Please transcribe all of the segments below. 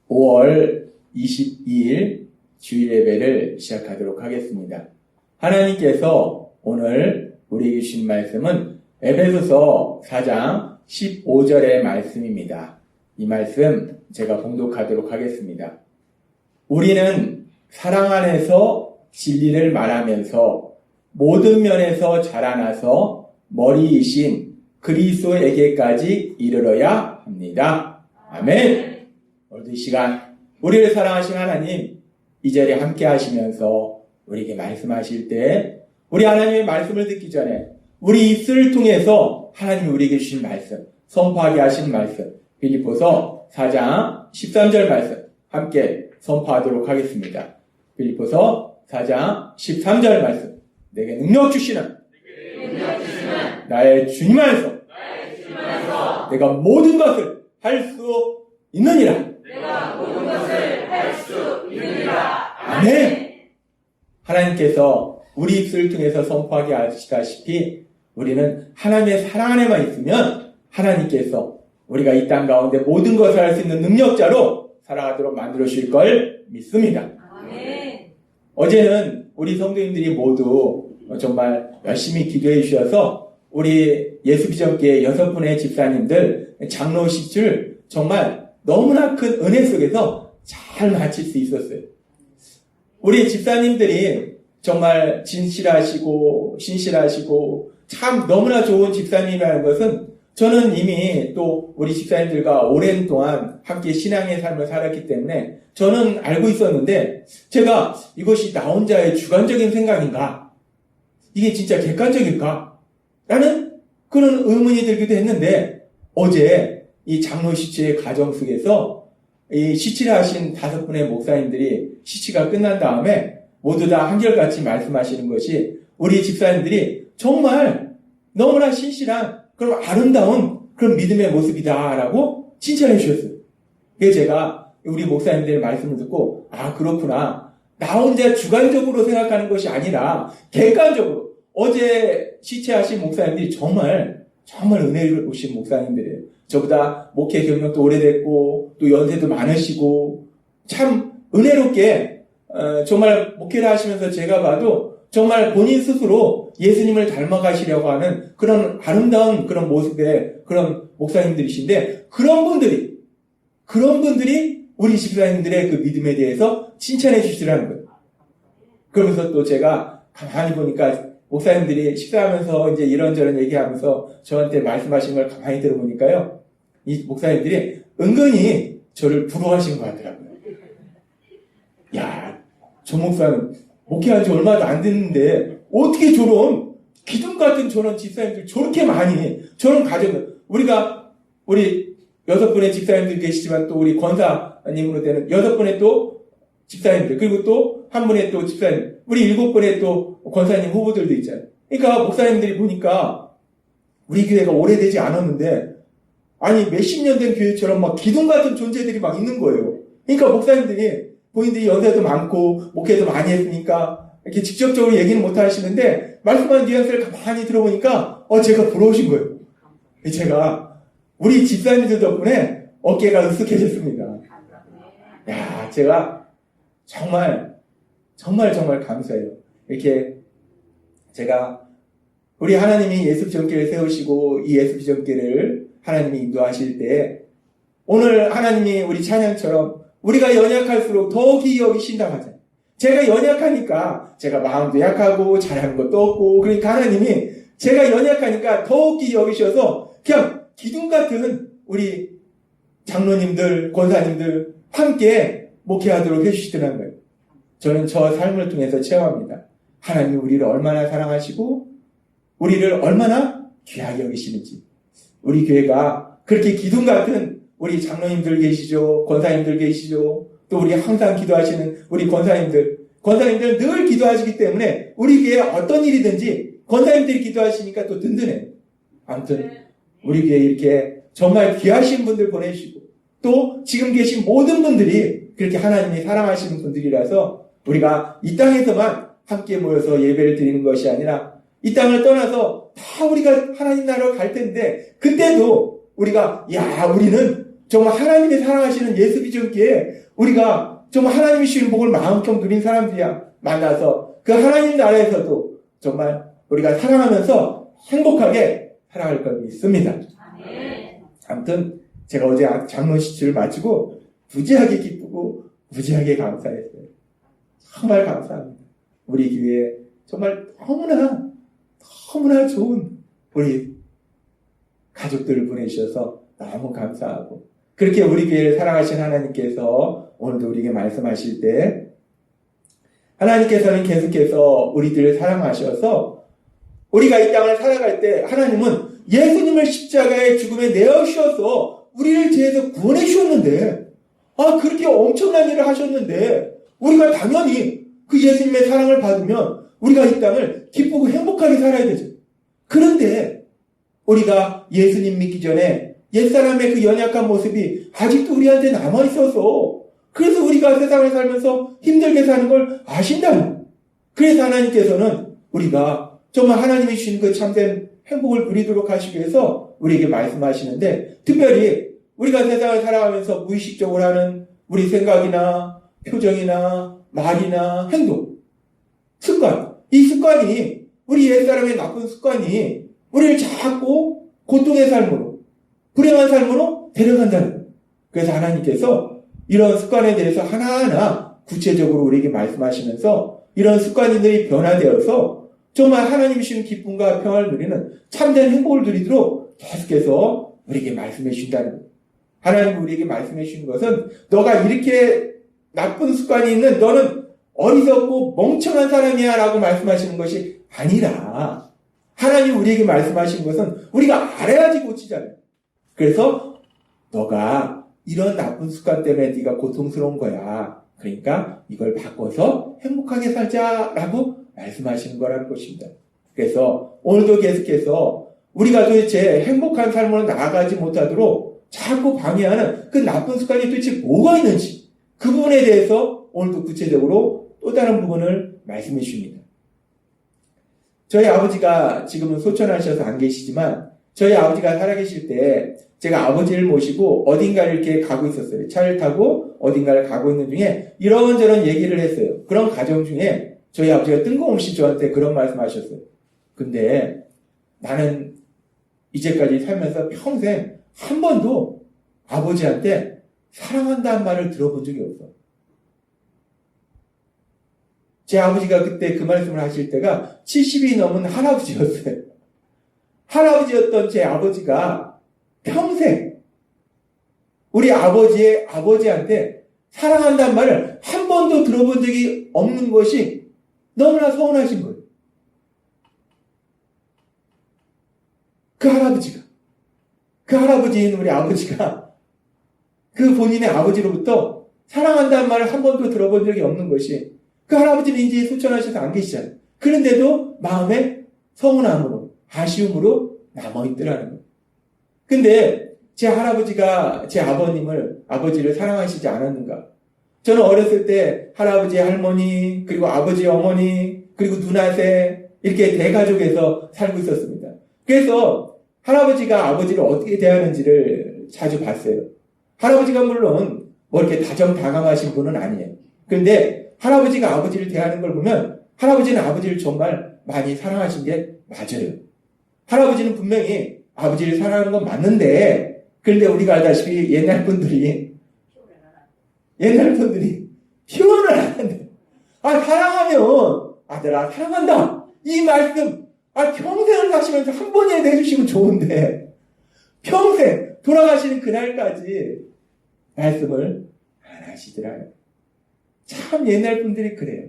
5월 22일 주일 예배를 시작하도록 하겠습니다. 하나님께서 오늘 우리에게 주신 말씀은 에베소서 4장 15절의 말씀입니다. 이 말씀 제가 봉독하도록 하겠습니다. 우리는 사랑 안에서 진리를 말하면서 모든 면에서 자라나서 머리이신 그리스도에게까지 이르러야 합니다. 아멘. 오늘도 이 시간 우리를 사랑하신 하나님 이 자리에 함께 하시면서 우리에게 말씀하실 때 우리 하나님의 말씀을 듣기 전에 우리 입술을 통해서 하나님이 우리에게 주신 말씀, 선포하게 하신 말씀, 빌립보서 4장 13절 말씀 함께 선포하도록 하겠습니다. 빌립보서 4장 13절 말씀, 내게 능력 주시는 나의 주님 안에서 내가 모든 것을 할 수 있느니라. 아멘. 하나님께서 우리 입술을 통해서 선포하게 하시다시피 우리는 하나님의 사랑 안에만 있으면 하나님께서 우리가 이 땅 가운데 모든 것을 할 수 있는 능력자로 살아가도록 만들어 주실 걸 믿습니다. 아멘. 어제는 우리 성도님들이 모두 정말 열심히 기도해 주셔서 우리 예수비전교회 6분의 집사님들 장로식을 정말 너무나 큰 은혜 속에서 잘 마칠 수 있었어요. 우리 집사님들이 정말 진실하시고 신실하시고 참 너무나 좋은 집사님이라는 것은 저는 이미 또 우리 집사님들과 오랜 동안 함께 신앙의 삶을 살았기 때문에 저는 알고 있었는데 제가 이것이 나 혼자의 주관적인 생각인가? 이게 진짜 객관적일까? 라는 그런 의문이 들기도 했는데 어제 이 장로 시치의 가정 속에서 이 시치를 하신 5분의 목사님들이 시치가 끝난 다음에 모두 다 한결같이 말씀하시는 것이 우리 집사님들이 정말 너무나 신실한 그런 아름다운 그런 믿음의 모습이다라고 칭찬해 주셨어요. 그래서 제가 우리 목사님들의 말씀을 듣고 아 그렇구나. 나 혼자 주관적으로 생각하는 것이 아니라 객관적으로 어제 시체하신 목사님들이 정말 은혜를 보신 목사님들이에요. 저보다 목회 경력도 오래됐고 또 연세도 많으시고 참 은혜롭게 정말 목회를 하시면서 제가 봐도 정말 본인 스스로 예수님을 닮아가시려고 하는 그런 아름다운 그런 모습의 그런 목사님들이신데 그런 분들이 우리 집사님들의 그 믿음에 대해서 칭찬해 주시더라는 거예요. 그러면서 또 제가 가만히 보니까 목사님들이 식사하면서 이제 이런저런 얘기하면서 저한테 말씀하신 걸 가만히 들어보니까요. 이 목사님들이 은근히 저를 부러워하신 것 같더라고요. 야, 저 목사는 목회한 지 얼마도 안 됐는데 어떻게 저런 기둥 같은 저런 집사님들 저렇게 많이 저런 가정을 우리 6분의 집사님들 계시지만 또 우리 권사님으로 되는 6분의 또 집사님들 그리고 또 한 분의 또 집사님 우리 7분의 또 권사님 후보들도 있잖아요. 그러니까 목사님들이 보니까 우리 교회가 오래되지 않았는데 아니 몇십 년 된 교회처럼 막 기둥 같은 존재들이 막 있는 거예요. 그러니까 목사님들이 본인들이 연세도 많고 목회도 많이 했으니까 이렇게 직접적으로 얘기는 못 하시는데 말씀하는 뉘앙스를 가만히 들어보니까 제가 부러우신 거예요. 제가 우리 집사님들 덕분에 어깨가 으쓱해졌습니다. 야, 제가 정말 감사해요. 이렇게 제가 우리 하나님이 예수비전교회를 세우시고 이 예수비전교회를 하나님이 인도하실 때 오늘 하나님이 우리 찬양처럼 우리가 연약할수록 더욱이 여기신다고 하잖아요. 제가 연약하니까 제가 마음도 약하고 잘하는 것도 없고 그러니까 하나님이 제가 연약하니까 더욱이 여기셔서 그냥 기둥 같은 우리 장로님들, 권사님들 함께 목회하도록 해주시더라는 거예요. 저는 저 삶을 통해서 체험합니다. 하나님이 우리를 얼마나 사랑하시고 우리를 얼마나 귀하게 여기시는지. 우리 교회가 그렇게 기둥 같은 우리 장로님들 계시죠. 권사님들 계시죠. 또 우리 항상 기도하시는 우리 권사님들 늘 기도하시기 때문에 우리 교회에 어떤 일이든지 권사님들이 기도하시니까 또 든든해요. 아무튼 우리 교회에 이렇게 정말 귀하신 분들 보내주시고 또 지금 계신 모든 분들이 그렇게 하나님이 사랑하시는 분들이라서 우리가 이 땅에서만 함께 모여서 예배를 드리는 것이 아니라 이 땅을 떠나서 다 우리가 하나님 나라로 갈 텐데 그때도 우리가 우리는 정말 하나님이 사랑하시는 예수 비전기에 우리가 정말 하나님이 주신 복을 마음껏 누린 사람들이야 만나서 그 하나님 나라에서도 정말 우리가 사랑하면서 행복하게 살아갈 것 믿습니다. 아무튼 제가 어제 장로 시치를 마치고 무지하게 기쁘고 무지하게 감사했어요. 정말 감사합니다. 우리 교회에 정말 너무나 좋은 우리 가족들을 보내주셔서 너무 감사하고 그렇게 우리 교회를 사랑하신 하나님께서 오늘도 우리에게 말씀하실 때 하나님께서는 계속해서 우리들을 사랑하셔서 우리가 이 땅을 살아갈 때 하나님은 예수님을 십자가의 죽음에 내어주셔서 우리를 죄에서 구원해 주셨는데 그렇게 엄청난 일을 하셨는데 우리가 당연히 그 예수님의 사랑을 받으면 우리가 이 땅을 기쁘고 행복하게 살아야 되죠. 그런데 우리가 예수님 믿기 전에 옛사람의 그 연약한 모습이 아직도 우리한테 남아있어서 그래서 우리가 세상을 살면서 힘들게 사는 걸 아신다는. 그래서 하나님께서는 우리가 정말 하나님이 주신 그 참된 행복을 누리도록 하시기 위해서 우리에게 말씀하시는데 특별히 우리가 세상을 살아가면서 무의식적으로 하는 우리 생각이나 표정이나 말이나 행동, 습관, 이 습관이 우리 옛사람의 나쁜 습관이 우리를 자꾸 고통의 삶으로 불행한 삶으로 데려간다는 거예요. 그래서 하나님께서 이런 습관에 대해서 하나하나 구체적으로 우리에게 말씀하시면서 이런 습관들이 변화되어서 정말 하나님이 주신 기쁨과 평화를 누리는 참된 행복을 누리도록 계속해서 우리에게 말씀해 주신다는 거예요. 하나님이 우리에게 말씀해 주신 것은 너가 이렇게 나쁜 습관이 있는 너는 어리석고 멍청한 사람이야 라고 말씀하시는 것이 아니라 하나님이 우리에게 말씀하신 것은 우리가 알아야지 고치잖아요. 그래서 너가 이런 나쁜 습관 때문에 네가 고통스러운 거야. 그러니까 이걸 바꿔서 행복하게 살자라고 말씀하시는 거라는 것입니다. 그래서 오늘도 계속해서 우리가 도대체 행복한 삶으로 나아가지 못하도록 자꾸 방해하는 그 나쁜 습관이 도대체 뭐가 있는지 그 부분에 대해서 오늘도 구체적으로 또 다른 부분을 말씀해 주십니다. 저희 아버지가 지금은 소천하셔서 안 계시지만 저희 아버지가 살아계실 때 제가 아버지를 모시고 어딘가를 이렇게 가고 있었어요. 차를 타고 어딘가를 가고 있는 중에 이런저런 얘기를 했어요. 그런 과정 중에 저희 아버지가 뜬금없이 저한테 그런 말씀 하셨어요. 근데 나는 이제까지 살면서 평생 한 번도 아버지한테 사랑한다는 말을 들어본 적이 없어. 제 아버지가 그때 그 말씀을 하실 때가 70이 넘은 할아버지였어요. 할아버지였던 제 아버지가 평생 우리 아버지의 아버지한테 사랑한다는 말을 한 번도 들어본 적이 없는 것이 너무나 서운하신 거예요. 그 할아버지인 우리 아버지가 그 본인의 아버지로부터 사랑한다는 말을 한 번도 들어본 적이 없는 것이 그 할아버지는 이제 소천하셔서 안 계시잖아요. 그런데도 마음에 서운함으로 아쉬움으로 남아있더라는 거예요. 근데 제 할아버지가 제 아버지를 사랑하시지 않았는가? 저는 어렸을 때 할아버지, 할머니, 그리고 아버지, 어머니, 그리고 누나세 이렇게 대가족에서 살고 있었습니다. 그래서 할아버지가 아버지를 어떻게 대하는지를 자주 봤어요. 할아버지가 물론 뭐 이렇게 다정다감하신 분은 아니에요. 그런데 할아버지가 아버지를 대하는 걸 보면 할아버지는 아버지를 정말 많이 사랑하신 게 맞아요. 할아버지는 분명히 아버지를 사랑하는 건 맞는데 그런데 우리가 알다시피 옛날 분들이 표현을 안 한대. 사랑하면 아들아 사랑한다. 이 말씀 평생을 사시면서 한 번이라도 해주시면 좋은데 평생 돌아가시는 그날까지 말씀을 안 하시더라고요. 참 옛날 분들이 그래요.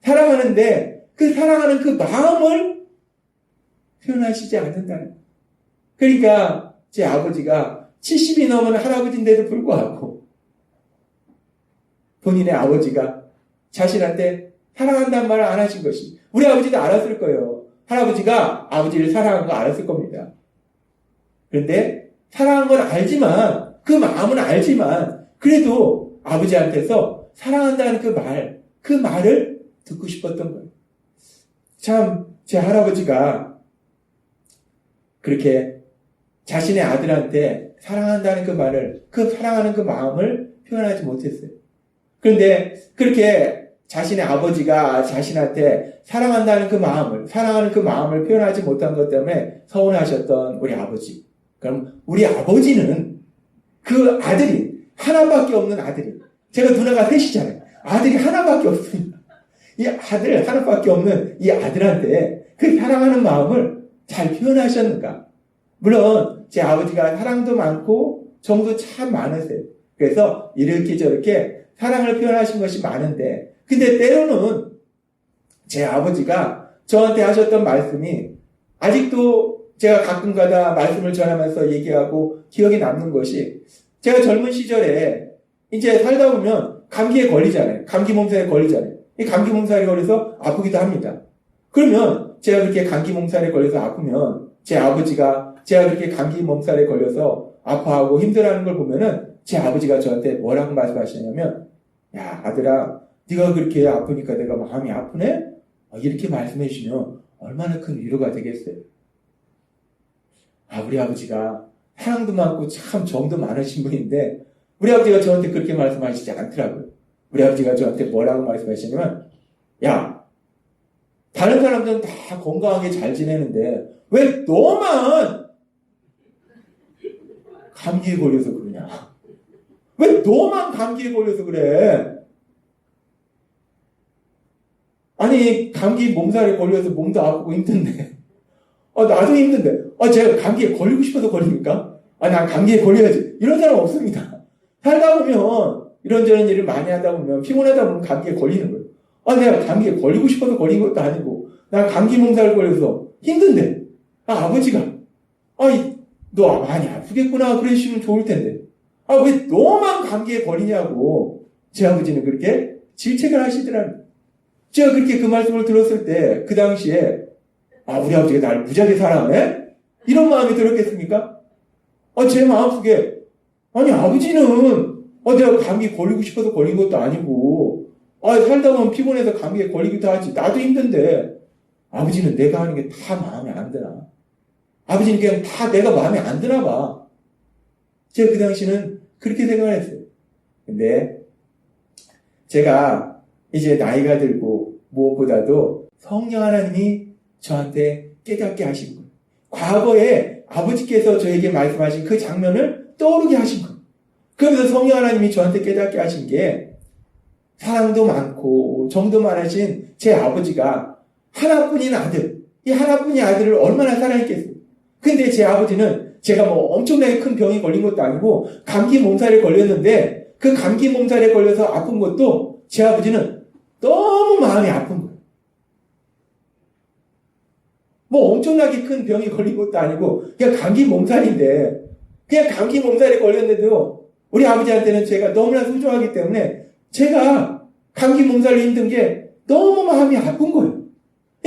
사랑하는데 그 사랑하는 그 마음을 표현하시지 않는다는 거예요. 그러니까 제 아버지가 70이 넘은 할아버지인데도 불구하고 본인의 아버지가 자신한테 사랑한다는 말을 안 하신 것이 우리 아버지도 알았을 거예요. 할아버지가 아버지를 사랑한 거 알았을 겁니다. 그런데 사랑한 건 알지만 그 마음은 알지만 그래도 아버지한테서 사랑한다는 그 말을 듣고 싶었던 거예요. 참 제 할아버지가 그렇게 자신의 아들한테 사랑한다는 그 사랑하는 그 마음을 표현하지 못했어요. 그런데 그렇게 자신의 아버지가 자신한테 사랑한다는 사랑하는 그 마음을 표현하지 못한 것 때문에 서운하셨던 우리 아버지. 그럼 우리 아버지는 그 아들이, 하나밖에 없는 아들이, 제가 누나가 셋이잖아요. 아들이 하나밖에 없습니다. 이 아들 하나밖에 없는 이 아들한테 그 사랑하는 마음을 잘 표현하셨는가? 물론 제 아버지가 사랑도 많고 정도 참 많으세요. 그래서 이렇게 저렇게 사랑을 표현하신 것이 많은데, 근데 때로는 제 아버지가 저한테 하셨던 말씀이 아직도 제가 가끔가다 말씀을 전하면서 얘기하고 기억에 남는 것이, 제가 젊은 시절에 이제 살다 보면 감기에 걸리잖아요. 감기 몸살에 걸리잖아요. 이 감기 몸살에 걸려서 아프기도 합니다. 그러면 제가 그렇게 감기 몸살에 걸려서 아프면 제 아버지가 제가 그렇게 감기 몸살에 걸려서 아파하고 힘들어하는 걸 보면은 제 아버지가 저한테 뭐라고 말씀하시냐면, 야 아들아, 네가 그렇게 아프니까 내가 마음이 아프네? 이렇게 말씀해 주시면 얼마나 큰 위로가 되겠어요. 우리 아버지가 사랑도 많고 참 정도 많으신 분인데 우리 아버지가 저한테 그렇게 말씀하시지 않더라고요. 우리 아버지가 저한테 뭐라고 말씀하시냐면, 야 다른 사람들은 다 건강하게 잘 지내는데 왜 너만 감기에 걸려서 그러냐? 왜 너만 감기에 걸려서 그래? 아니 감기 몸살에 걸려서 몸도 아프고 힘든데 나도 힘든데 제가 감기에 걸리고 싶어서 걸립니까? 난 감기에 걸려야지. 이런 사람 없습니다. 살다 보면 이런저런 일을 많이 하다 보면 피곤하다 보면 감기에 걸리는 거예요. 내가 감기에 걸리고 싶어서 걸린 것도 아니고 난 감기 몸살 걸려서 힘든데 아버지가 너 많이 아프겠구나 그러시면 좋을 텐데 왜 너만 감기에 걸리냐고 제 아버지는 그렇게 질책을 하시더라고요. 제가 그렇게 그 말씀을 들었을 때 그 당시에 우리 아버지가 나를 무지하게 사랑해? 이런 마음이 들었겠습니까? 제 마음속에 아버지는 내가 감기 걸리고 싶어서 걸린 것도 아니고 살다 보면 피곤해서 감기에 걸리기도 하지. 나도 힘든데 아버지는 내가 하는 게 다 마음에 안 드나? 아버지는 그냥 다 내가 마음에 안 드나 봐. 제가 그 당시는 그렇게 생각을 했어요. 근데 제가 이제 나이가 들고 무엇보다도 성령 하나님이 저한테 깨닫게 하신 거예요. 과거에 아버지께서 저에게 말씀하신 그 장면을 떠오르게 하신 거예요. 그러면서 성령 하나님이 저한테 깨닫게 하신 게, 사랑도 많고 정도 많으신 제 아버지가 하나뿐인 아들, 이 하나뿐인 아들을 얼마나 사랑했겠어요. 근데 제 아버지는 제가 엄청나게 큰 병이 걸린 것도 아니고 감기 몸살에 걸렸는데 그 감기 몸살에 걸려서 아픈 것도 제 아버지는 너무 마음이 아픈 거예요. 엄청나게 큰 병이 걸린 것도 아니고 그냥 감기 몸살인데, 그냥 감기 몸살에 걸렸는데도 우리 아버지한테는 제가 너무나 소중하기 때문에 제가 감기 몸살로 힘든 게 너무 마음이 아픈 거예요.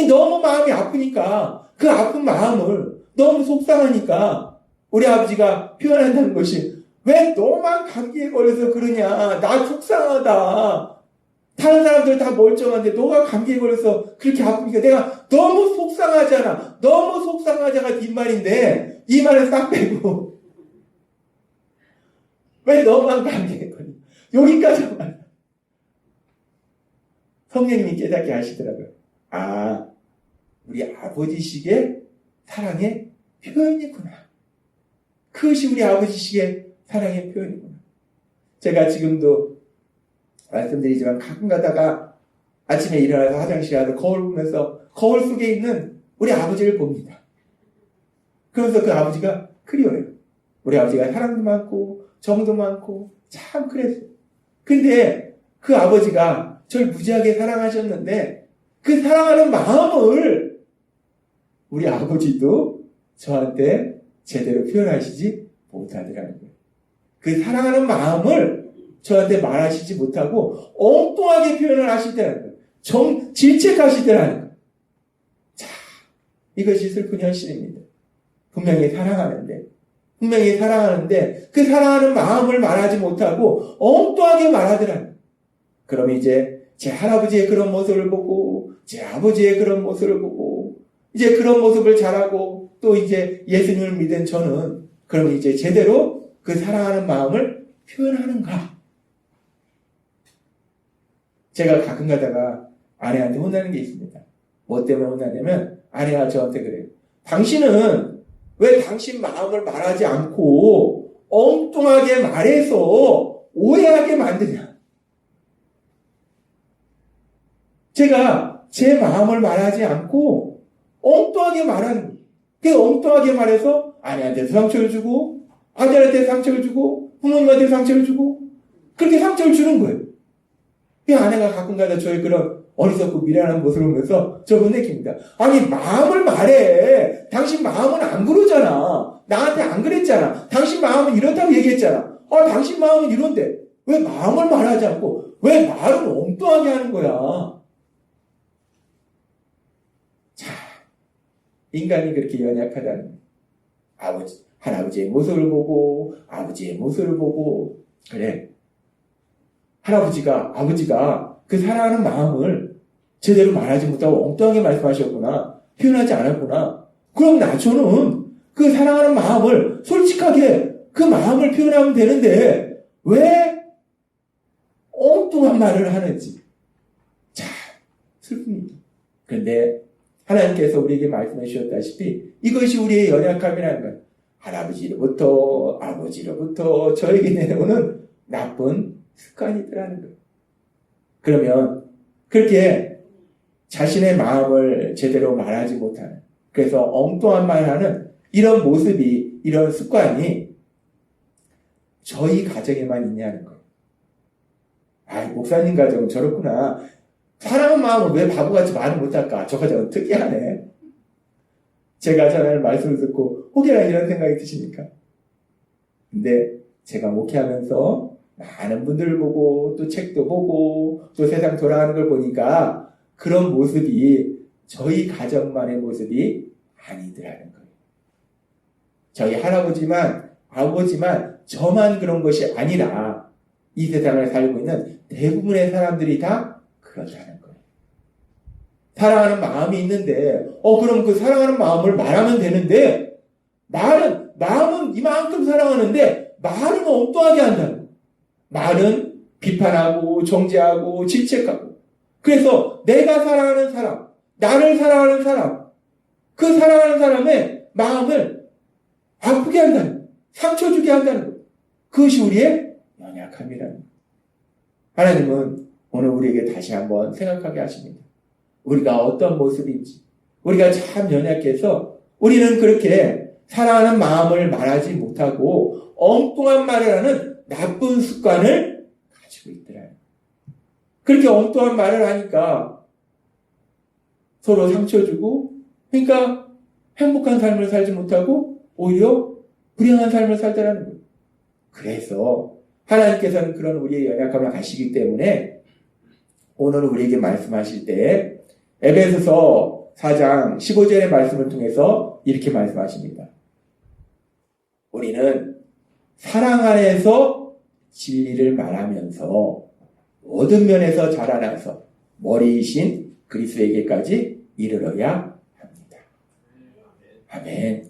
너무 마음이 아프니까 그 아픈 마음을 너무 속상하니까 우리 아버지가 표현한다는 것이, 왜 너만 감기에 걸려서 그러냐? 나 속상하다. 다른 사람들 다 멀쩡한데 너가 감기에 걸려서 그렇게 아프니까 내가 너무 속상하잖아. 너무 속상하자가 뒷말인데 이 말을 싹 빼고 왜 너만 감기에 걸려? 여기까지만 성령님이 깨닫게 하시더라고요. 우리 아버지식의 사랑의 표현이구나. 그것이 우리 아버지식의 사랑의 표현이구나. 제가 지금도 말씀드리지만 가끔 가다가 아침에 일어나서 화장실에 가서 거울 보면서 거울 속에 있는 우리 아버지를 봅니다. 그러면서 그 아버지가 그리워요. 우리 아버지가 사랑도 많고 정도 많고 참 그랬어요. 근데 그 아버지가 저를 무지하게 사랑하셨는데 그 사랑하는 마음을 우리 아버지도 저한테 제대로 표현하시지 못하더라는 거예요. 그 사랑하는 마음을 저한테 말하시지 못하고 엉뚱하게 표현을 하시더라는 거예요. 질책하시더라는 거예요. 자, 이것이 슬픈 현실입니다. 분명히 사랑하는데 그 사랑하는 마음을 말하지 못하고 엉뚱하게 말하더라는 거예요. 그럼 이제 제 할아버지의 그런 모습을 보고 제 아버지의 그런 모습을 보고 이제 그런 모습을 잘하고 또 이제 예수님을 믿은 저는 그럼 이제 제대로 그 사랑하는 마음을 표현하는가? 제가 가끔 가다가 아내한테 혼나는 게 있습니다. 뭐 때문에 혼나냐면 아내가 저한테 그래요. 당신은 왜 당신 마음을 말하지 않고 엉뚱하게 말해서 오해하게 만드냐? 제가 제 마음을 말하지 않고 엉뚱하게 말하는 거예요. 그 엉뚱하게 말해서 아내한테 상처를 주고 아들한테 상처를 주고 부모님한테 상처를 주고 그렇게 상처를 주는 거예요. 그 아내가 가끔가다 저의 그런 어리석고 미련한 모습을 보면서 저를 혼내킵니다. 아니 마음을 말해. 당신 마음은 안 그러잖아. 나한테 안 그랬잖아. 당신 마음은 이렇다고 얘기했잖아. 당신 마음은 이런데 왜 마음을 말하지 않고 왜 말을 엉뚱하게 하는 거야. 자, 인간이 그렇게 연약하다는 할아버지의 모습을 보고 아버지의 모습을 보고 그래. 아버지가 그 사랑하는 마음을 제대로 말하지 못하고 엉뚱하게 말씀하셨구나. 표현하지 않았구나. 그럼 저는 그 사랑하는 마음을 솔직하게 그 마음을 표현하면 되는데 왜 엉뚱한 말을 하는지. 자, 슬픕니다. 그런데 하나님께서 우리에게 말씀해 주셨다시피 이것이 우리의 연약함이라는 거예요. 할아버지로부터 아버지로부터 저에게 내려오는 나쁜 습관이더라는 거예요. 그러면 그렇게 자신의 마음을 제대로 말하지 못하는 그래서 엉뚱한 말을 하는 이런 모습이 이런 습관이 저희 가정에만 있냐는 거예요. 목사님 가정은 저렇구나. 사랑하는 마음을 왜 바보같이 말을 못할까? 저 가정은 특이하네. 제가 전하는 말씀을 듣고 혹여나 이런 생각이 드십니까? 근데 제가 목회하면서 많은 분들을 보고 또 책도 보고 또 세상 돌아가는 걸 보니까 그런 모습이 저희 가정만의 모습이 아니더라는 거예요. 저희 아버지만 저만 그런 것이 아니라 이 세상을 살고 있는 대부분의 사람들이 다 그렇다는 거예요. 사랑하는 마음이 있는데 그럼 그 사랑하는 마음을 말하면 되는데 마음은 이만큼 사랑하는데 말은 엉뚱하게 한다는 거예요. 말은 비판하고 정죄하고 질책하고 그래서 내가 사랑하는 사람, 나를 사랑하는 사람, 그 사랑하는 사람의 마음을 아프게 한다는 거예요. 상처 주게 한다는 거예요. 그것이 우리의 연약함이라는 거예요. 하나님은 오늘 우리에게 다시 한번 생각하게 하십니다. 우리가 어떤 모습인지 우리가 참 연약해서 우리는 그렇게 사랑하는 마음을 말하지 못하고 엉뚱한 말을 하는 나쁜 습관을 가지고 있더라고요. 그렇게 엉뚱한 말을 하니까 서로 상처 주고 그러니까 행복한 삶을 살지 못하고 오히려 불행한 삶을 살더라는 거예요. 그래서 하나님께서는 그런 우리의 연약함을 아시기 때문에 오늘 우리에게 말씀하실 때 에베소서 4장 15절의 말씀을 통해서 이렇게 말씀하십니다. 우리는 사랑 안에서 진리를 말하면서 모든 면에서 자라나서 머리이신 그리스도에게까지 이르러야 합니다. 아멘.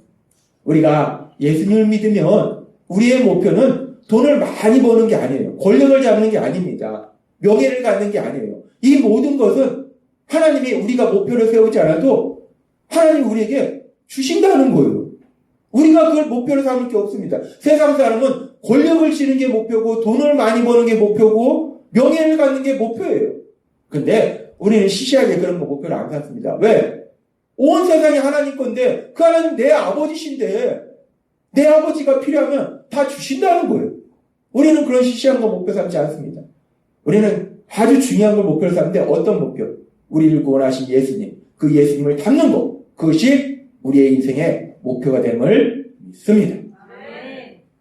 우리가 예수님을 믿으면 우리의 목표는 돈을 많이 버는 게 아니에요. 권력을 잡는 게 아닙니다. 명예를 갖는 게 아니에요. 이 모든 것은 하나님이 우리가 목표를 세우지 않아도 하나님이 우리에게 주신다는 거예요. 우리가 그걸 목표로 삼을 게 없습니다. 세상 사람은 권력을 지는 게 목표고 돈을 많이 버는 게 목표고 명예를 갖는 게 목표예요. 근데 우리는 시시하게 그런 거 목표를 안 삼습니다. 왜? 온 세상이 하나님 건데 그 하나님 내 아버지신데 내 아버지가 필요하면 다 주신다는 거예요. 우리는 그런 시시한 거 목표 삼지 않습니다. 우리는 아주 중요한 걸 목표로 삼는데 어떤 목표? 우리를 구원하신 예수님, 그 예수님을 닮는 것, 그것이 우리의 인생의 목표가 됨을 믿습니다.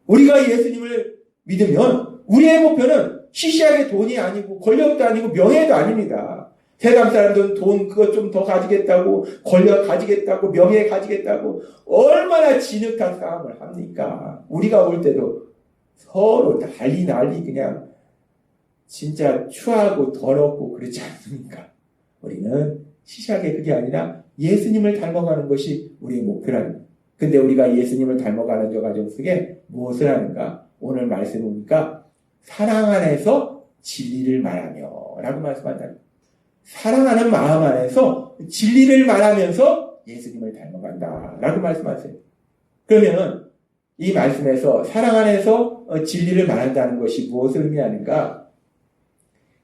우리가 예수님을 믿으면 우리의 목표는 시시하게 돈이 아니고 권력도 아니고 명예도 아닙니다. 세상 사람들은 돈 그것 좀 더 가지겠다고 권력 가지겠다고 명예 가지겠다고 얼마나 진흙탕 싸움을 합니까? 우리가 올 때도 서로 난리 그냥 진짜 추하고 더럽고 그렇지 않습니까? 우리는 시시하게 그게 아니라 예수님을 닮아가는 것이 우리의 목표라는 거예요. 근데 우리가 예수님을 닮아가는 저 과정 속에 무엇을 하는가? 오늘 말씀 보니까 사랑 안에서 진리를 말하며 라고 말씀한다. 사랑하는 마음 안에서 진리를 말하면서 예수님을 닮아간다 라고 말씀하세요. 그러면 이 말씀에서 사랑 안에서 진리를 말한다는 것이 무엇을 의미하는가?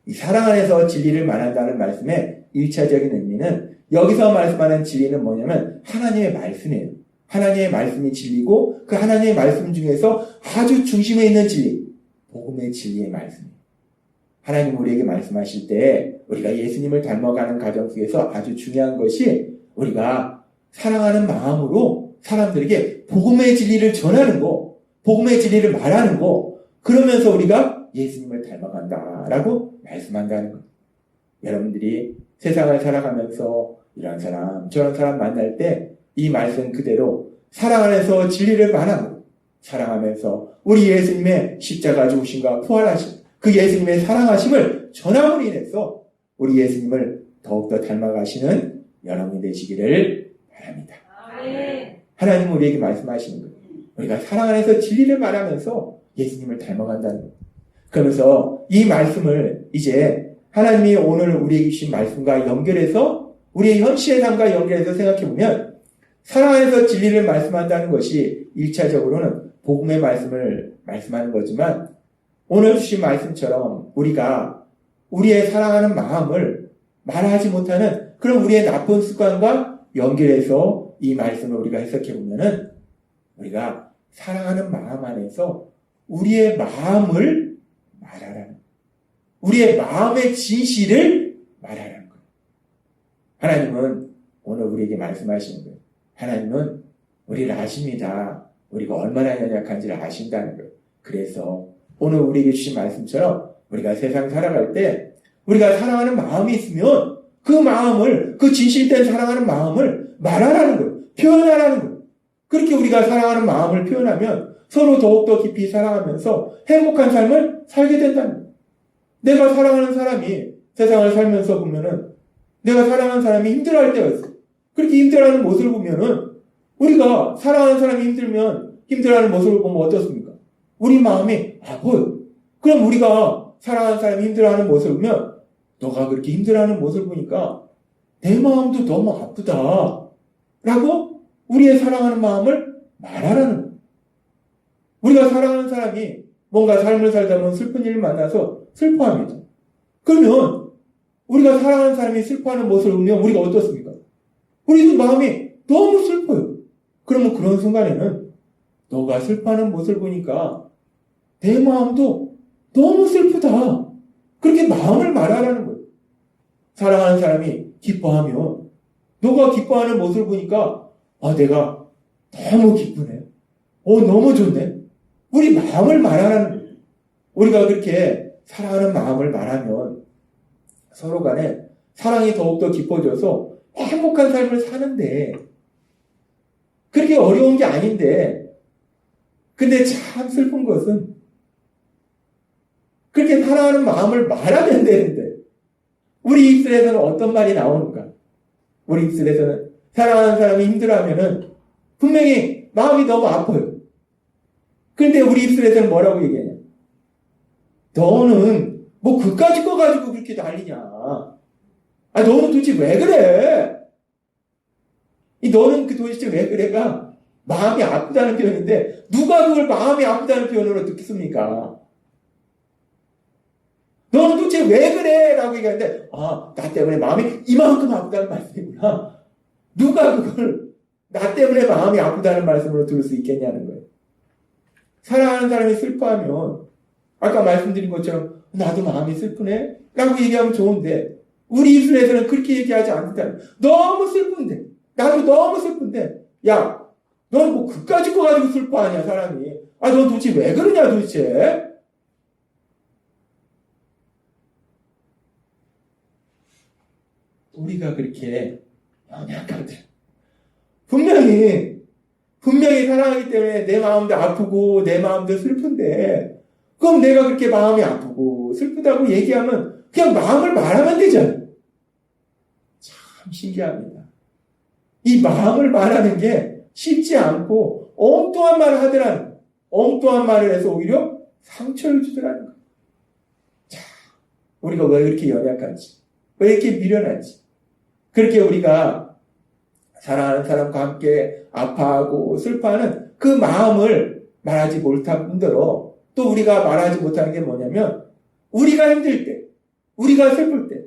이 사랑 안에서 진리를 말한다는 말씀의 1차적인 의미는 여기서 말씀하는 진리는 뭐냐면 하나님의 말씀이에요. 하나님의 말씀이 진리고 그 하나님의 말씀 중에서 아주 중심에 있는 진리, 복음의 진리의 말씀이에요. 하나님 우리에게 말씀하실 때 우리가 예수님을 닮아가는 과정 속에서 아주 중요한 것이 우리가 사랑하는 마음으로 사람들에게 복음의 진리를 전하는 거, 복음의 진리를 말하는 거, 그러면서 우리가 예수님을 닮아간다라고 말씀한다는 거예요. 여러분들이 세상을 살아가면서 이런 사람, 저런 사람 만날 때 이 말씀 그대로 사랑 안에서 진리를 말하고 사랑하면서 우리 예수님의 십자가 죽으심과 부활하심, 그 예수님의 사랑하심을 전함으로 인해서 우리 예수님을 더욱더 닮아가시는 여러분이 되시기를 바랍니다. 하나님은 우리에게 말씀하시는 거예요. 우리가 사랑 안에서 진리를 말하면서 예수님을 닮아간다는 거예요. 그러면서 이 말씀을 이제 하나님이 오늘 우리에게 주신 말씀과 연결해서 우리의 현실의 삶과 연결해서 생각해보면 사랑 안에서 진리를 말씀한다는 것이 1차적으로는 복음의 말씀을 말씀하는 거지만 오늘 주신 말씀처럼 우리가 우리의 사랑하는 마음을 말하지 못하는 그런 우리의 나쁜 습관과 연결해서 이 말씀을 우리가 해석해보면은 우리가 사랑하는 마음 안에서 우리의 마음을 말하라는, 우리의 마음의 진실을 말하라는 거예요. 하나님은 오늘 우리에게 말씀하시는 거예요. 하나님은 우리를 아십니다. 우리가 얼마나 연약한지를 아신다는 거예요. 그래서 오늘 우리에게 주신 말씀처럼 우리가 세상 살아갈 때 우리가 사랑하는 마음이 있으면 그 마음을, 그 진실된 사랑하는 마음을 말하라는 거예요. 표현하라는 거예요. 그렇게 우리가 사랑하는 마음을 표현하면 서로 더욱더 깊이 사랑하면서 행복한 삶을 살게 된다는 거예요. 내가 사랑하는 사람이 세상을 살면서 보면은 내가 사랑하는 사람이 힘들어할 때가 있어요. 그렇게 힘들어하는 모습을 보면은 우리가 사랑하는 사람이 힘들어하는 모습을 보면 어떻습니까? 우리 마음이 아파요. 그럼 우리가 사랑하는 사람이 힘들어하는 모습을 보면 너가 그렇게 힘들어하는 모습을 보니까 내 마음도 너무 아프다 라고 우리의 사랑하는 마음을 말하라는 거예요. 우리가 사랑하는 사람이 뭔가 삶을 살다 보면 슬픈 일을 만나서 슬퍼합니다. 그러면 우리가 사랑하는 사람이 슬퍼하는 모습을 보면 우리가 어떻습니까? 우리도 마음이 너무 슬퍼요. 그러면 그런 순간에는 너가 슬퍼하는 모습을 보니까 내 마음도 너무 슬프다. 그렇게 마음을 말하라는 거예요. 사랑하는 사람이 기뻐하면 너가 기뻐하는 모습을 보니까 내가 너무 기쁘네. 너무 좋네. 우리 마음을 말하라는 거예요. 우리가 그렇게 사랑하는 마음을 말하면 서로 간에 사랑이 더욱더 깊어져서 행복한 삶을 사는데 그렇게 어려운 게 아닌데 근데 참 슬픈 것은 그렇게 사랑하는 마음을 말하면 되는데 우리 입술에서는 어떤 말이 나오는가? 우리 입술에서는 사랑하는 사람이 힘들어하면은 분명히 마음이 너무 아파요. 그런데 우리 입술에서는 뭐라고 얘기하냐? 너는 뭐 그까짓 거 가지고 그렇게 난리냐? 너는 도대체 왜 그래? 너는 도대체 왜 그래가 마음이 아프다는 표현인데 누가 그걸 마음이 아프다는 표현으로 듣겠습니까? 너는 도대체 왜 그래? 라고 얘기하는데 나 때문에 마음이 이만큼 아프다는 말씀이구나. 누가 그걸 나 때문에 마음이 아프다는 말씀으로 들을 수 있겠냐는 거예요. 사랑하는 사람이 슬퍼하면 아까 말씀드린 것처럼 나도 마음이 슬프네? 라고 얘기하면 좋은데 우리 입술에서는 그렇게 얘기하지 않는다. 너무 슬픈데 나도 너무 슬픈데 야 넌 뭐 그까짓 거 가지고 슬퍼하냐 사람이. 넌 도대체 왜 그러냐 도대체. 우리가 그렇게 연약하들 분명히 사랑하기 때문에 내 마음도 아프고 내 마음도 슬픈데 그럼 내가 그렇게 마음이 아프고 슬프다고 얘기하면 그냥 마음을 말하면 되잖아요. 참 신기합니다. 이 마음을 말하는 게 씹지 않고 엉뚱한 말을 하더라는 거예요. 엉뚱한 말을 해서 오히려 상처를 주더라는 거예요. 자, 우리가 왜 이렇게 연약하지? 왜 이렇게 미련하지? 그렇게 우리가 사랑하는 사람과 함께 아파하고 슬퍼하는 그 마음을 말하지 못할 뿐더러 또 우리가 말하지 못하는 게 뭐냐면 우리가 힘들 때, 우리가 슬플 때,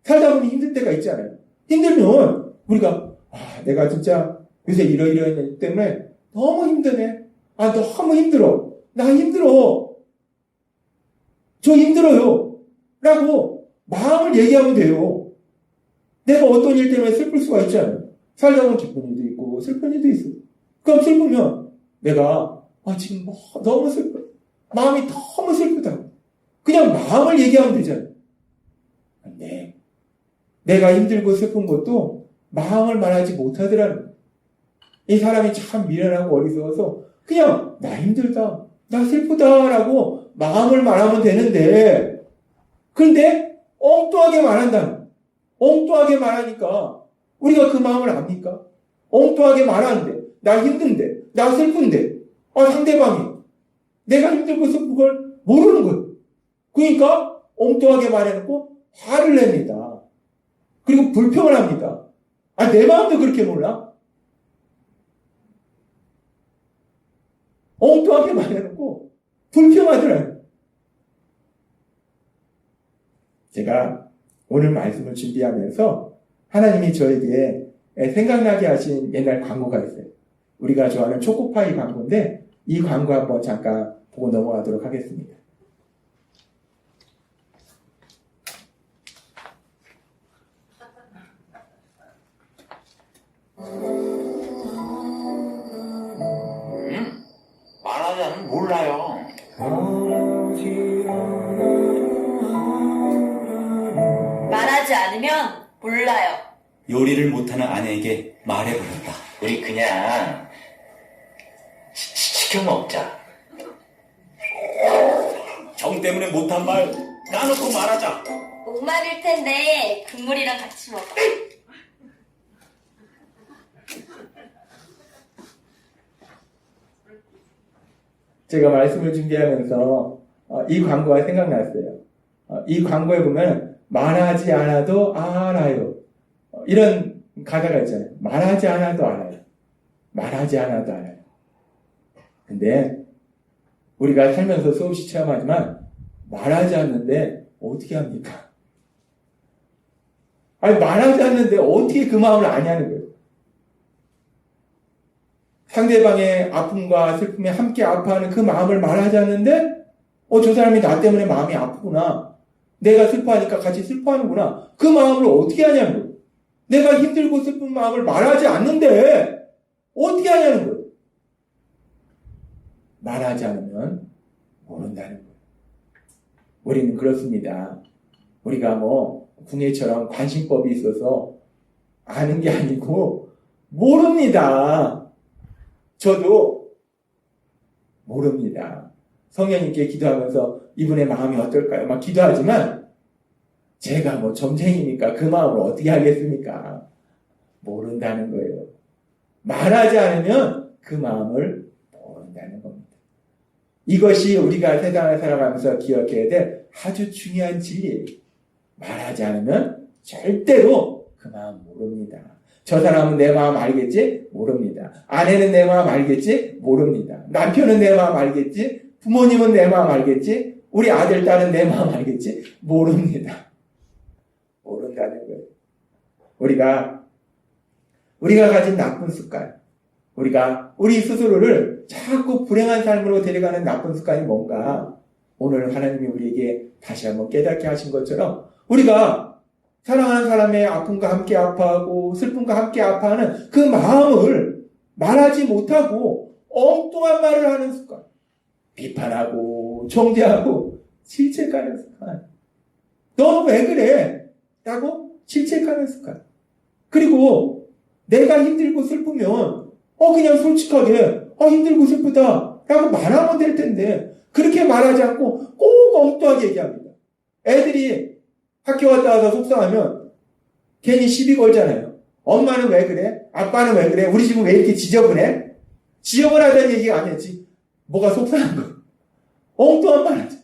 살다 보면 힘들 때가 있잖아요. 힘들면 우리가 내가 진짜 요새 이러이러한 일 때문에 너무 힘드네. 너무 힘들어. 나 힘들어. 저 힘들어요. 라고 마음을 얘기하면 돼요. 내가 어떤 일 때문에 슬플 수가 있잖아요. 살다 보면 기쁜 일도 있고 슬픈 일도 있어. 그럼 슬프면 내가 지금 너무 슬퍼. 마음이 너무 슬프다고. 그냥 마음을 얘기하면 되잖아요. 근데 내가 힘들고 슬픈 것도 마음을 말하지 못하더라는 거예요. 이 사람이 참 미련하고 어리석어서 그냥 나 힘들다, 나 슬프다라고 마음을 말하면 되는데 그런데 엉뚱하게 말한다는 거예요. 엉뚱하게 말하니까 우리가 그 마음을 압니까? 엉뚱하게 말하는데 나 힘든데, 나 슬픈데 상대방이 내가 힘들고 슬픈 걸 모르는 거예요. 그러니까 엉뚱하게 말해놓고 화를 냅니다. 그리고 불평을 합니다. 내 마음도 그렇게 몰라? 엉뚱하게 말해놓고 불평하더라고요. 제가 오늘 말씀을 준비하면서 하나님이 저에게 생각나게 하신 옛날 광고가 있어요. 우리가 좋아하는 초코파이 광고인데 이 광고 한번 잠깐 보고 넘어가도록 하겠습니다. 말하자면 몰라요. 말하지 않으면 몰라요. 요리를 못하는 아내에게 말해버렸다. 우리 그냥 시켜 먹자. 정 때문에 못한 말 까놓고 말하자. 목마를 텐데 국물이랑 같이 먹어. 제가 말씀을 준비하면서 이 광고가 생각났어요. 이 광고에 보면 말하지 않아도 알아요. 이런 가사가 있잖아요. 말하지 않아도 알아요. 말하지 않아도 알아요. 근데 우리가 살면서 수없이 체험하지만 말하지 않는데 어떻게 합니까? 말하지 않는데 어떻게 그 마음을 아냐는 거예요. 상대방의 아픔과 슬픔에 함께 아파하는 그 마음을 말하지 않는데 저 사람이 나 때문에 마음이 아프구나. 내가 슬퍼하니까 같이 슬퍼하는구나. 그 마음을 어떻게 하냐는 거예요. 내가 힘들고 슬픈 마음을 말하지 않는데 어떻게 하냐는 거예요. 말하지 않으면 모른다는 거예요. 우리는 그렇습니다. 우리가 궁예처럼 관심법이 있어서 아는 게 아니고 모릅니다. 저도 모릅니다. 성령님께 기도하면서 이분의 마음이 어떨까요? 막 기도하지만 제가 점쟁이니까 그 마음을 어떻게 하겠습니까? 모른다는 거예요. 말하지 않으면 그 마음을 모른다는 겁니다. 이것이 우리가 세상을 살아가면서 기억해야 될 아주 중요한 진리예요. 말하지 않으면 절대로 그 마음 모릅니다. 저 사람은 내 마음 알겠지? 모릅니다. 아내는 내 마음 알겠지? 모릅니다. 남편은 내 마음 알겠지? 부모님은 내 마음 알겠지? 우리 아들, 딸은 내 마음 알겠지? 모릅니다. 모른다는 거예요. 우리가 가진 나쁜 습관, 우리 스스로를 자꾸 불행한 삶으로 데려가는 나쁜 습관이 뭔가 오늘 하나님이 우리에게 다시 한번 깨닫게 하신 것처럼 우리가 사랑하는 사람의 아픔과 함께 아파하고 슬픔과 함께 아파하는 그 마음을 말하지 못하고 엉뚱한 말을 하는 습관. 비판하고 정죄하고 질책하는 습관. 너 왜 그래? 라고 질책하는 습관. 그리고 내가 힘들고 슬프면 그냥 솔직하게 힘들고 슬프다 라고 말하면 될 텐데 그렇게 말하지 않고 꼭 엉뚱하게 얘기합니다. 애들이 학교 갔다 와서 속상하면 괜히 시비 걸잖아요. 엄마는 왜 그래? 아빠는 왜 그래? 우리 집은 왜 이렇게 지저분해? 지저분하다는 얘기가 아니었지. 뭐가 속상한 거. 엉뚱한 말 하죠.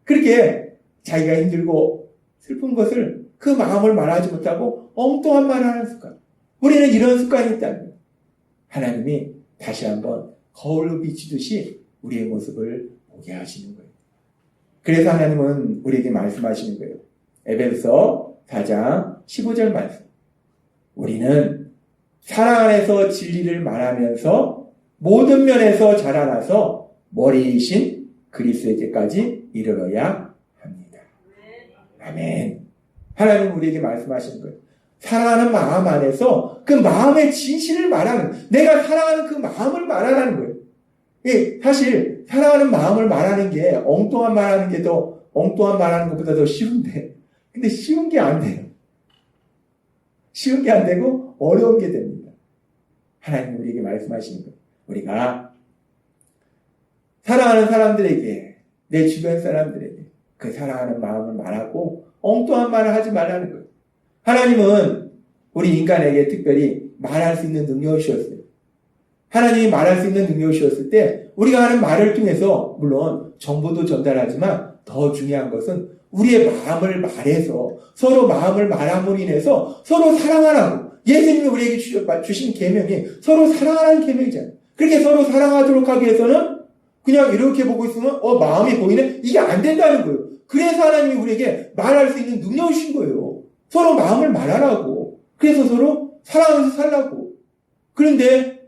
그렇게 자기가 힘들고 슬픈 것을 그 마음을 말하지 못하고 엉뚱한 말을 하는 습관. 우리는 이런 습관이 있다는 거예요. 하나님이 다시 한번 거울로 비추듯이 우리의 모습을 보게 하시는 거예요. 그래서 하나님은 우리에게 말씀하시는 거예요. 에베소서 4장 15절 말씀. 우리는 사랑 안에서 진리를 말하면서 모든 면에서 자라나서 머리이신 그리스도에게까지 이르러야 합니다. 아멘. 하나님은 우리에게 말씀하시는 거예요. 사랑하는 마음 안에서 그 마음의 진실을 말하는, 내가 사랑하는 그 마음을 말하라는 거예요. 예, 사실 사랑하는 마음을 말하는 게 엉뚱한 말하는 게 더 엉뚱한 말하는 것보다 더 쉬운데, 근데 쉬운 게 안 돼요. 쉬운 게 안 되고 어려운 게 됩니다. 하나님 우리에게 말씀하시는 거예요. 우리가 사랑하는 사람들에게, 내 주변 사람들에게 그 사랑하는 마음을 말하고 엉뚱한 말을 하지 말라는 거예요. 하나님은 우리 인간에게 특별히 말할 수 있는 능력을 주셨어요. 하나님이 말할 수 있는 능력을 주셨을 때 우리가 하는 말을 통해서 물론 정보도 전달하지만 더 중요한 것은 우리의 마음을 말해서 서로 마음을 말함으로 인해서 서로 사랑하라고, 예수님이 우리에게 주신 계명이 서로 사랑하라는 계명이잖아요. 그렇게 서로 사랑하도록 하기 위해서는 그냥 이렇게 보고 있으면 마음이 보이네? 이게 안 된다는 거예요. 그래서 하나님이 우리에게 말할 수 있는 능력을 주신 거예요. 서로 마음을 말하라고. 그래서 서로 사랑하면서 살라고. 그런데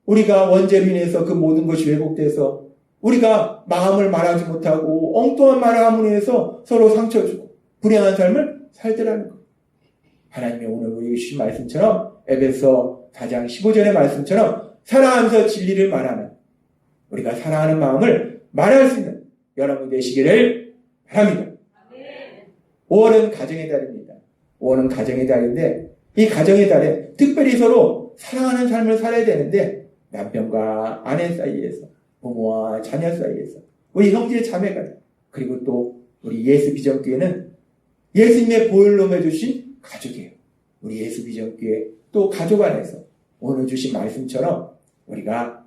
우리가 원죄로 인해서 그 모든 것이 왜곡돼서 우리가 마음을 말하지 못하고 엉뚱한 말을 함으로 해서 서로 상처 주고 불행한 삶을 살더라는 거예요. 하나님이 오늘 우리에게 주신 말씀처럼 에베소 4장 15절의 말씀처럼 사랑하면서 진리를 말하는, 우리가 사랑하는 마음을 말할 수 있는 여러분 되시기를 바랍니다. 5월은 가정의 달입니다. 5월은 가정의 달인데 이 가정의 달에 특별히 서로 사랑하는 삶을 살아야 되는데 남편과 아내 사이에서, 부모와 자녀 사이에서, 우리 형제 자매가, 그리고 또 우리 예수 비전교회는 예수님의 보혈로 맺으신 가족이에요. 우리 예수 비전교회 또 가족 안에서 오늘 주신 말씀처럼 우리가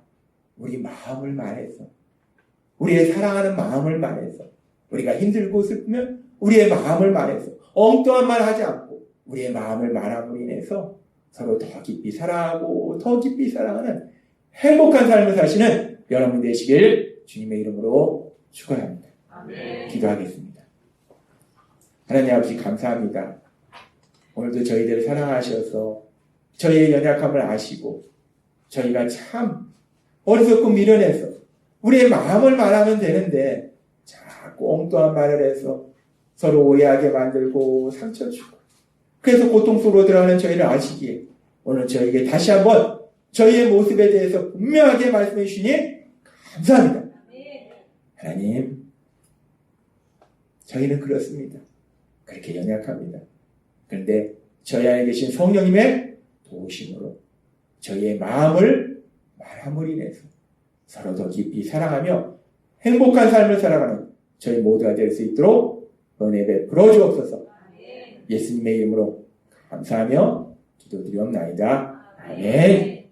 우리 마음을 말해서, 우리의 사랑하는 마음을 말해서, 우리가 힘들고 슬프면 우리의 마음을 말해서 엉뚱한 말 하지 않고 우리의 마음을 말함으로 인해서 서로 더 깊이 사랑하고 더 깊이 사랑하는 행복한 삶을 사시는 여러분 되시길 주님의 이름으로 축원합니다. 아멘. 기도하겠습니다. 하나님 아버지 감사합니다. 오늘도 저희들을 사랑하셔서 저희의 연약함을 아시고 저희가 참 어리석고 미련해서 우리의 마음을 말하면 되는데 자꾸 엉뚱한 말을 해서 서로 오해하게 만들고 상처 주고 그래서 고통 속으로 들어가는 저희를 아시기에 오늘 저희에게 다시 한번 저희의 모습에 대해서 분명하게 말씀해 주시니 감사합니다. 하나님, 저희는 그렇습니다. 그렇게 연약합니다. 그런데 저희 안에 계신 성령님의 도우심으로 저희의 마음을 말함으로 인해서 서로 더 깊이 사랑하며 행복한 삶을 살아가는 저희 모두가 될 수 있도록 은혜 베풀어 주옵소서. 예수님의 이름으로 감사하며 기도드리옵나이다. 아멘.